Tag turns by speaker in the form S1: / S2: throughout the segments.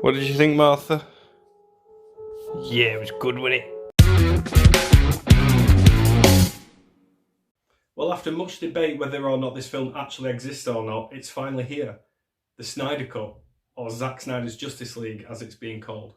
S1: What did you think, Martha? Yeah, it was good, wasn't it? Well, after much debate whether or not this film actually exists or not, it's finally here. The Snyder Cut, or Zack Snyder's Justice League as it's being called.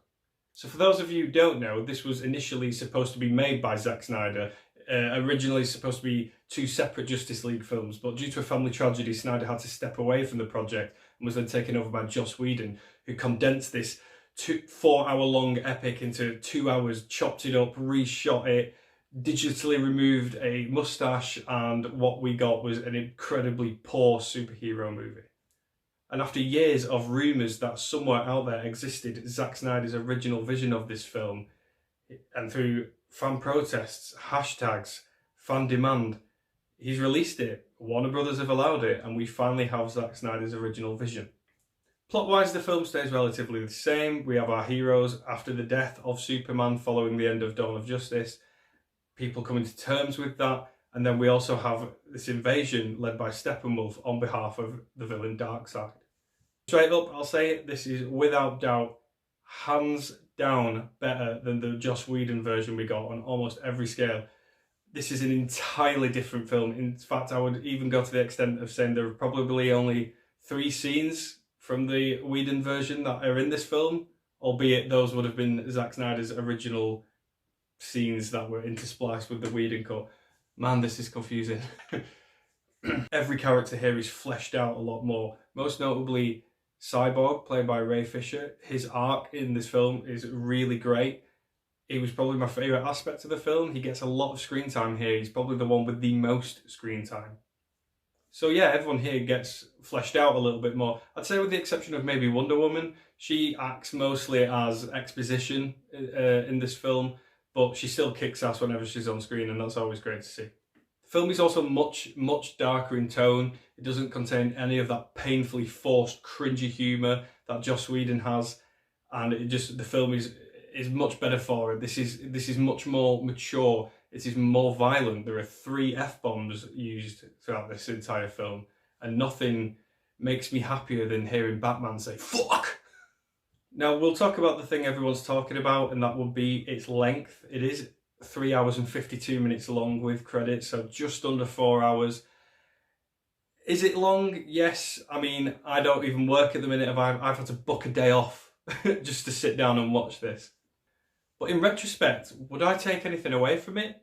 S1: So for those of you who don't know, this was initially supposed to be made by Zack Snyder. Originally supposed to be two separate Justice League films, but due to a family tragedy, Snyder had to step away from the project and was then taken over by Joss Whedon, who condensed this 4-hour-long epic into 2 hours, chopped it up, reshot it, digitally removed a mustache, and what we got was an incredibly poor superhero movie. And after years of rumours that somewhere out there existed Zack Snyder's original vision of this film, and through fan protests, hashtags, fan demand, he's released it. Warner Brothers have allowed it, and we finally have Zack Snyder's original vision. Plot-wise, the film stays relatively the same. We have our heroes after the death of Superman following the end of Dawn of Justice, people coming to terms with that, and then we also have this invasion led by Steppenwolf on behalf of the villain Darkseid. Straight up, I'll say it, this is without doubt, hands down better than the Joss Whedon version we got on almost every scale. This is an entirely different film. In fact, I would even go to the extent of saying there are probably only 3 scenes from the Whedon version that are in this film, albeit those would have been Zack Snyder's original scenes that were interspliced with the Whedon cut. Man, this is confusing. Every character here is fleshed out a lot more. Most notably, Cyborg, played by Ray Fisher. His arc in this film is really great. He was probably my favourite aspect of the film. He gets a lot of screen time here. He's probably the one with the most screen time. So yeah, everyone here gets fleshed out a little bit more. I'd say with the exception of maybe Wonder Woman. She acts mostly as exposition in this film, but she still kicks ass whenever she's on screen, and that's always great to see. The film is also much darker in tone. It doesn't contain any of that painfully forced, cringy humour that Joss Whedon has, and the film is much better for it. This is much more mature. It is more violent. There are 3 F-bombs used throughout this entire film, and nothing makes me happier than hearing Batman say "fuck." Now we'll talk about the thing everyone's talking about, and that would be its length. It is 3 hours and 52 minutes long with credits, so just under 4 hours. Is it long? Yes. I mean, I don't even work at the minute. I've had to book a day off just to sit down and watch this. But in retrospect, would I take anything away from it?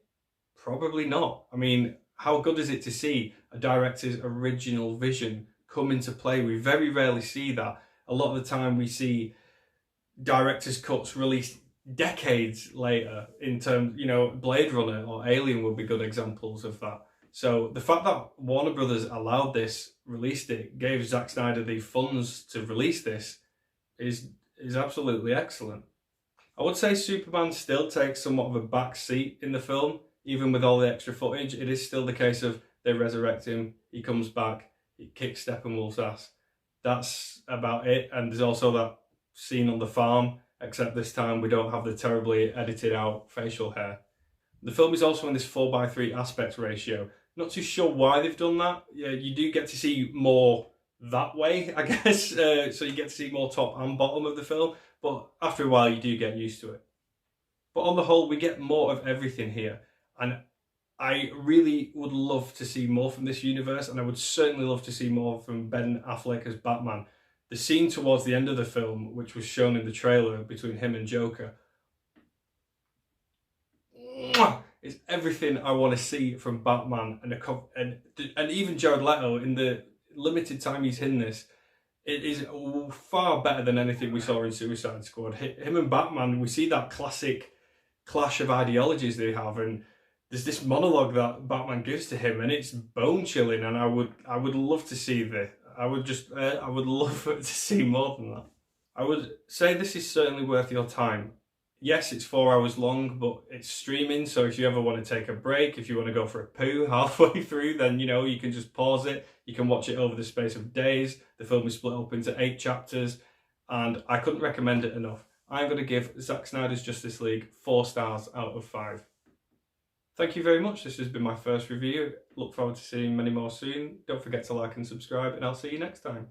S1: Probably not. I mean, how good is it to see a director's original vision come into play? We very rarely see that. A lot of the time we see director's cuts released decades later in terms, Blade Runner or Alien would be good examples of that. So the fact that Warner Brothers allowed this, released it, gave Zack Snyder the funds to release this is absolutely excellent. I would say Superman still takes somewhat of a back seat in the film, even with all the extra footage. It is still the case of they resurrect him, he comes back, he kicks Steppenwolf's ass. That's about it. And there's also that scene on the farm, except this time we don't have the terribly edited out facial hair. The film is also in this 4:3 aspect ratio. Not too sure why they've done that. Yeah, you do get to see more that way, I guess. So you get to see more top and bottom of the film, but after a while you do get used to it. But on the whole, we get more of everything here, and I really would love to see more from this universe, and I would certainly love to see more from Ben Affleck as Batman. The scene towards the end of the film, which was shown in the trailer between him and Joker, is everything I want to see from Batman, and even Jared Leto in the limited time he's in this. It is far better than anything we saw in Suicide Squad. Him and Batman, we see that classic clash of ideologies they have, and there's this monologue that Batman gives to him, and it's bone chilling. And I would love to see this. I would love to see more than that. I would say this is certainly worth your time. Yes, it's 4 hours long, but it's streaming, so if you ever want to take a break, if you want to go for a poo halfway through, then you can just pause it. You can watch it over the space of days. The film is split up into 8 chapters, and I couldn't recommend it enough. I'm going to give Zack Snyder's Justice League 4 stars out of 5. Thank you very much. This has been my first review. Look forward to seeing many more soon. Don't forget to like and subscribe, and I'll see you next time.